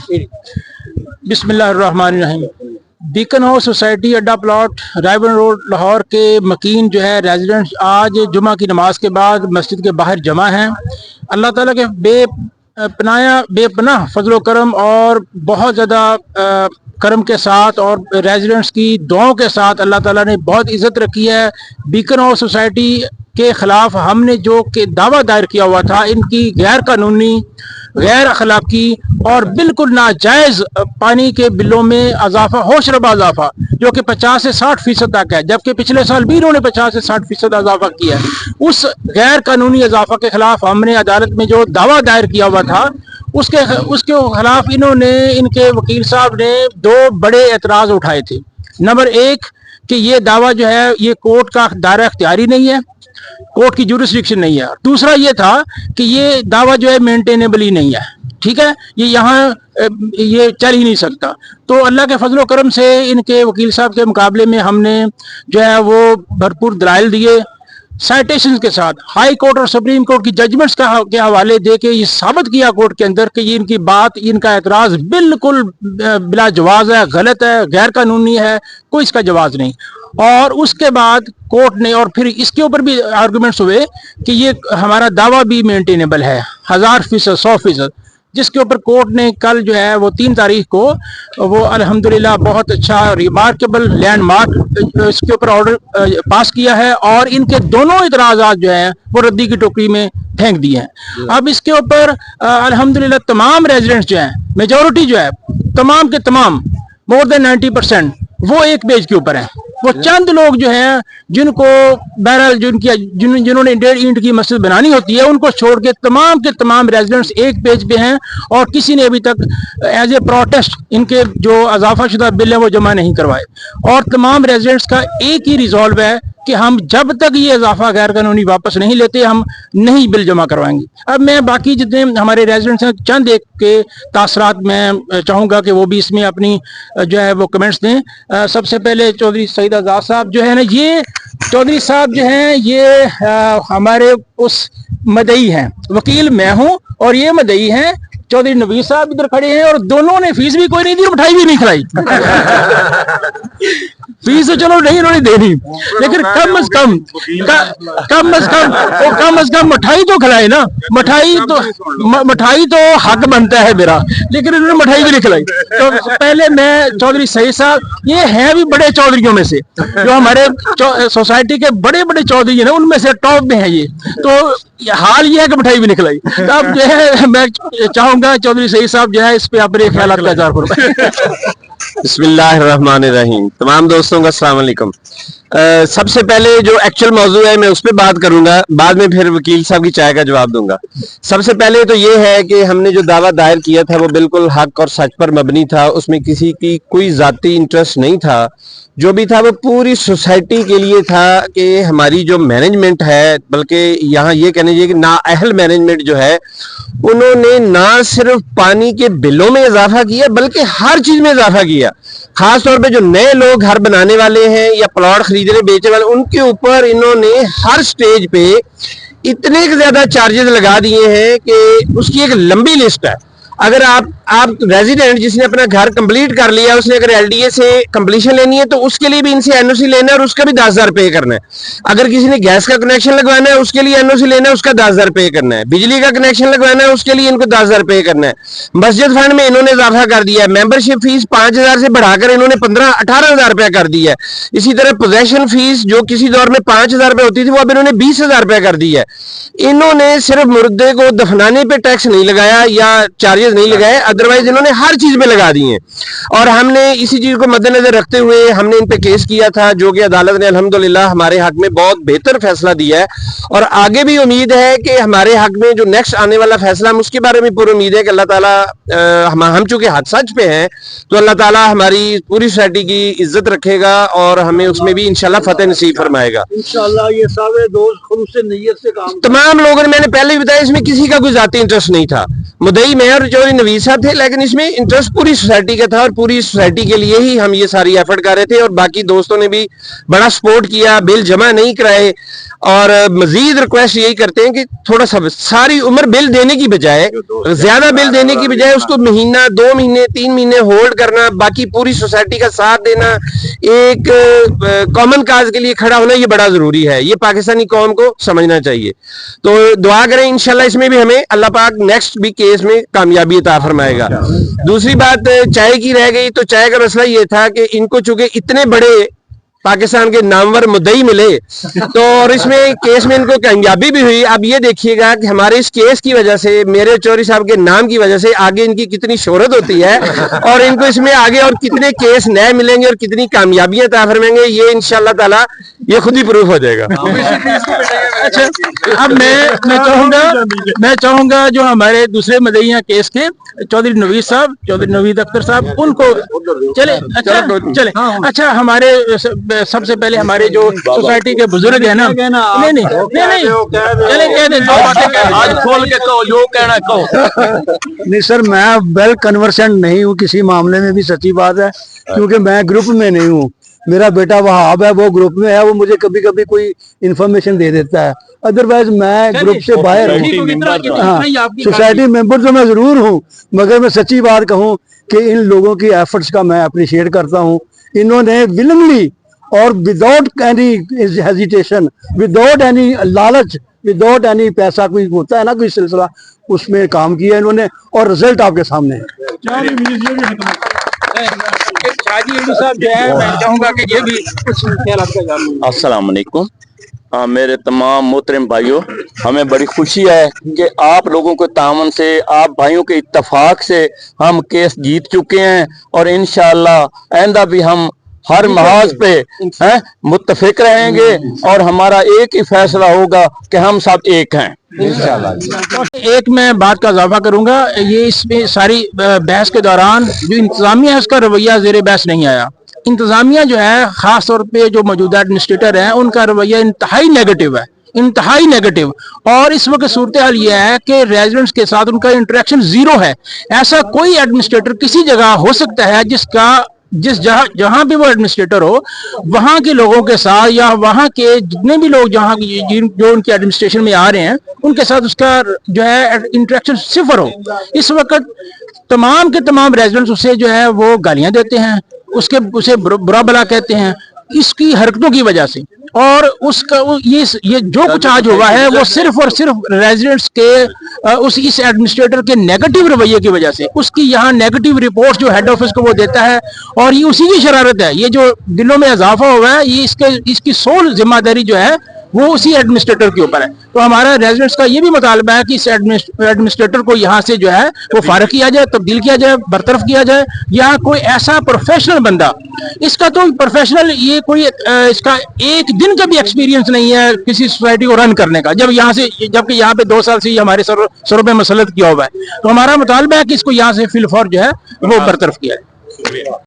बिस्मिल्लाहिर्रहमानिर्रहीम। Beacon house society अड्डा plot रायबन road Lahore के मकीन जो है रेजिडेंट्स आज जुमा की नमाज के बाद मस्जिद के बाहर जमा हैं। अल्लाह ताला के बेपनाह फजलो करम और बहुत ज़्यादा करम के साथ और रेजिडेंट्स की दुआओं के साथ अल्लाह ताला ने बहुत इज़्ज़त रखी है। बीकन हाउस सोसाइटी के ख़िलाफ़ हमने जो कि दावा दायर किया हुआ था, इनकी गैर कानूनी, गैर अखलाकी और बिल्कुल नाजायज़ पानी के बिलों में अजाफा, होशरबा अजाफा, जो कि 50 से 60% तक है, जबकि पिछले साल भी इन्होंने 50 से 60% अजाफा किया है। उस गैर कानूनी अजाफा के खिलाफ हमने अदालत में जो दावा दायर किया हुआ था, उसके खिलाफ इन्होंने, इनके वकील साहब ने 2 बड़े एतराज़ उठाए थे। नंबर 1 कि ये दावा जो है ये कोर्ट का दायरा इख्तियारी नहीं है, कोर्ट की जुरिस्डिक्शन नहीं है। दूसरा ये था कि ये दावा जो है मेंटेनेबल ही नहीं है, ठीक है, ये यहाँ ये चल ही नहीं सकता। तो अल्लाह के फजलो करम से इनके वकील साहब के मुकाबले में हमने जो है वो भरपूर दलाइल दिए, साइटेशन के साथ हाई कोर्ट और सुप्रीम कोर्ट की जजमेंट्स के हवाले दे के ये साबित किया कोर्ट के अंदर कि ये इनकी बात, इनका एतराज़ बिल्कुल बिला जवाज़ है, गलत है, गैर कानूनी है, कोई इसका जवाज़ नहीं। और उसके बाद कोर्ट ने, और फिर इसके ऊपर भी आर्गूमेंट्स हुए कि ये हमारा दावा भी मेंटेनेबल है 1000%, 100%, जिसके ऊपर कोर्ट ने कल जो है वो 3 तारीख को वो अल्हम्दुलिल्लाह बहुत अच्छा रिमार्केबल लैंडमार्क इसके ऊपर ऑर्डर पास किया है और इनके दोनों इतराज़ात जो हैं वो रद्दी की टोकरी में फेंक दिए हैं। अब इसके ऊपर अल्हम्दुलिल्लाह तमाम रेजिडेंट्स जो हैं, मेजॉरिटी जो है तमाम के तमाम, मोर देन 90%, वो एक पेज के ऊपर है। वो चंद लोग जो हैं जिनको बहरहाल जिन्होंने 1.5 ईंट की मस्जिद बनानी होती है, उनको छोड़ के तमाम रेजिडेंट्स एक पेज पे हैं और किसी ने अभी तक एज ए प्रोटेस्ट इनके जो अजाफा शुदा बिल है वो जमा नहीं करवाए। और तमाम रेजिडेंट्स का एक ही रिजॉल्व है कि हम जब तक ये इजाफा गैर कानूनी वापस नहीं लेते, हम नहीं बिल जमा करवाएंगे। अब मैं बाकी जितने हमारे रेजिडेंट्स हैं, चंद एक के तासरात मैं चाहूँगा कि वो भी इसमें अपनी जो है वो कमेंट्स दें। सबसे पहले चौधरी सईद आज़ाद साहब जो है ना, ये चौधरी साहब जो हैं ये हमारे उस मदई हैं, वकील मैं हूँ और ये मदई हैं। चौधरी नवीर साहब इधर खड़े हैं और दोनों ने फीस भी कोई नहीं दी और मिठाई भी नहीं खिलाई। फीस तो चलो नहीं उन्होंने देनी, लेकिन कम से कम मिठाई तो खिलाए ना। मिठाई तो हक बनता है मेरा, लेकिन उन्होंने मिठाई भी नहीं खिलाई। तो पहले मैं चौधरी सईद साहब, ये हैं भी बड़े चौधरियों में से, जो हमारे सोसाइटी के बड़े बड़े चौधरी हैं उनमें से टॉप में है ये, तो हाल ये है कि मिठाई भी नहीं खिलाई। तो अब जो है मैं चाहूंगा चौधरी सईद साहब जो है इस पे अपने ख्याल का इज़हार करो। बिस्मिल्लाहिर्रहमानिर्रहीम। तमाम दोस्तों का अस्सलाम वालेकुम। सबसे पहले जो एक्चुअल मौजू है मैं उस पर बात करूंगा, बाद में फिर वकील साहब की चाय का जवाब दूंगा। सबसे पहले तो ये है कि हमने जो दावा दायर किया था वो बिल्कुल हक और सच पर मबनी था, उसमें किसी की कोई जाती इंटरेस्ट नहीं था। जो भी था वो पूरी सोसाइटी के लिए था कि हमारी जो मैनेजमेंट है, बल्कि यहाँ ये कहने चाहिए कि नाअहल मैनेजमेंट जो है, उन्होंने ना सिर्फ पानी के बिलों में इजाफा किया बल्कि हर चीज में इजाफा किया। खास तौर पे जो नए लोग घर बनाने वाले हैं या प्लॉट खरीदने बेचने वाले, उनके ऊपर इन्होंने हर स्टेज पे इतने ज्यादा चार्जेस लगा दिए हैं कि उसकी एक लंबी लिस्ट है। अगर आप रेजिडेंट जिसने अपना घर कंप्लीट कर लिया, उसने अगर एलडीए से कंप्लीशन लेनी है तो उसके लिए भी इनसे एनओसी लेना है और उसका भी 10,000 पे करना है। अगर किसी ने गैस का कनेक्शन लगवाना है उसके लिए एनओसी लेना है, उसका 10,000 पे करना है। बिजली का कनेक्शन लगवाना है उसके लिए इनको 10,000 पे करना है। मस्जिद फंड में इन्होंने इजाफा कर दिया है, मेंबरशिप फीस 5,000 से बढ़ाकर इन्होंने 18,000 रुपया कर दिया है। इसी तरह पोजेशन फीस जो किसी दौर में 5,000 रुपये होती थी वो अब इन्होंने 20,000 रुपया कर दिया है। इन्होंने सिर्फ मुर्दे को दफनाने पे टैक्स नहीं लगाया या चार्जेस नहीं लगाए, अदरवाइज इन्होंने हर चीज में लगा दिए। और हमने इसी चीज को मद्देनजर रखते हुए हमने इन पे केस किया था, जो कि अदालत ने अल्हम्दुलिल्लाह हमारे हक में बहुत बेहतर फैसला दिया है। और आगे भी उम्मीद है कि हमारे हक में जो नेक्स्ट आने वाला फैसला हम उसके बारे में पूरी उम्मीद है कि अल्लाह ताला, हम चूंकि हाथ सच पे हैं तो अल्लाह ताला हमारी पूरी सोसाइटी की इज्जत रखेगा और हमें उसमें भी इंशाल्लाह फतेह नसीब फरमाएगा इंशाल्लाह। ये सारे दोस्त खुलूस से नियत से काम, तमाम लोगों ने, मैंने पहले भी बताया, इसमें किसी का कोई जाती इंटरेस्ट नहीं था। मुदई में और चौधरी नवीद साहब थे, लेकिन इसमें इंटरेस्ट पूरी सोसाइटी का था और पूरी सोसाइटी के लिए ही हम ये सारी एफर्ट कर रहे थे। और बाकी दोस्तों ने भी बड़ा सपोर्ट किया, बिल जमा नहीं कराए। और मजीद रिक्वेस्ट यही करते हैं कि थोड़ा सा सारी उम्र बिल देने की बजाय, ज्यादा बिल देने की बजाय उसको महीना, 2 महीने, 3 महीने होल्ड करना, बाकी पूरी सोसाइटी का साथ देना, एक कॉमन काज के लिए खड़ा होना, ये बड़ा जरूरी है। ये पाकिस्तानी कौम को समझना चाहिए। तो दुआ करें इंशाल्लाह इसमें भी हमें अल्लाह पाक नेक्स्ट भी केस में कामयाबी अता फरमाएगा। दूसरी बात चाय की रह गई, तो चाय का मसला ये था कि इनको चूंकि इतने बड़े पाकिस्तान के नामवर मुद्दई मिले, तो और इसमें केस में इनको कामयाबी भी हुई। अब ये देखिएगा कि हमारे इस केस की वजह से, मेरे चौधरी साहब के नाम की वजह से आगे इनकी कितनी शोहरत होती है और इनको इसमें आगे और कितने केस नए मिलेंगे और कितनी कामयाबियां अता फरमाएंगे, ये इंशाल्लाह ताला ये खुद ही प्रूफ हो जाएगा। अच्छा, अब मैं चाहूंगा जो हमारे दूसरे मदईया केस के चौधरी नवीद साहब, चौधरी नवीद अख्तर साहब, उनको चले। अच्छा, हमारे सबसे पहले हमारे जो सोसाइटी के बुजुर्ग है ना, नहीं चले कह दें, आज खोल के कहो, जो कहना कहो। नहीं सर, मैं वेल कन्वर्सेंट नहीं हूँ किसी मामले में भी, सच्ची बात है, क्योंकि मैं ग्रुप में नहीं हूँ। मेरा बेटा वहाब है, वो ग्रुप में है, वो मुझे कभी कभी कोई इंफॉर्मेशन दे देता है, अदरवाइज मैं ग्रुप से बाहर हूँ। हाँ, सोसाइटी मेंबर तो मैं जरूर हूँ, मगर मैं सच्ची बात कहूँ कि इन लोगों की एफर्ट्स का मैं अप्रिशिएट करता हूँ। इन्होंने विलिंगली और without any hesitation, without any लालच, विदाउट एनी पैसा कोई होता है ना कोई सिलसिला, उसमें काम किया इन्होंने और रिजल्ट आपके सामने है। अस्सलाम वालेकुम। मेरे तमाम मोहतरम भाइयों, हमें बड़ी खुशी है कि आप लोगों के तामन से, आप भाइयों के इत्तफाक से हम केस जीत चुके हैं और इंशाअल्लाह आइंदा भी हम हर महाज पे मुत्तफिक रहेंगे और हमारा एक ही फैसला होगा कि हम सब एक हैं इंशाअल्लाह। एक मैं बात का इजाफा करूंगा, ये इसमें सारी बहस के दौरान जो इंतजामिया है उसका रवैया ज़ेरे बहस नहीं आया। इंतजामिया जो है, खास तौर पे जो मौजूदा एडमिनिस्ट्रेटर हैं, उनका रवैया इंतहाई नेगेटिव है, इंतहाई नेगेटिव। और इस वक्त सूरत हाल यह है कि रेजिडेंट्स के साथ उनका इंटरेक्शन जीरो है। ऐसा कोई एडमिनिस्ट्रेटर किसी जगह हो सकता है जहां भी वो एडमिनिस्ट्रेटर हो, वहां के लोगों के साथ या वहां के जितने भी लोग जो उनके एडमिनिस्ट्रेशन में आ रहे हैं, उनके साथ उसका जो है इंटरेक्शन सिफर हो। इस वक्त तमाम के तमाम रेजिडेंट्स उसे जो है वो गालियां देते हैं, उसे बुरा भला कहते हैं इसकी हरकतों की वजह से। और उसका ये जो कुछ आज हुआ है वो सिर्फ और सिर्फ रेजिडेंट्स के इस एडमिनिस्ट्रेटर के नेगेटिव रवैये की वजह से, उसकी यहाँ नेगेटिव रिपोर्ट जो हेड ऑफिस को वो देता है, और ये उसी की शरारत है। ये जो दिलों में इजाफा हुआ है, ये इसकी सोल जिम्मेदारी जो है वो उसी एडमिनिस्ट्रेटर के ऊपर है। तो हमारा रेजिडेंट्स का ये भी मुतालबा है कि इस एडमिनिस्ट्रेटर को यहाँ से जो है वो फारिग किया जाए, तब्दील किया जाए, बरतरफ किया जाए। यहाँ कोई ऐसा प्रोफेशनल बंदा, इसका तो प्रोफेशनल ये कोई इसका एक दिन का भी एक्सपीरियंस नहीं है किसी सोसाइटी को रन करने का, जबकि यहाँ पे 2 साल से हमारे सरों पे मसलत किया हुआ है। तो हमारा मुतालबा है कि इसको यहाँ से फिलफौर जो है वो बरतरफ किया जाए।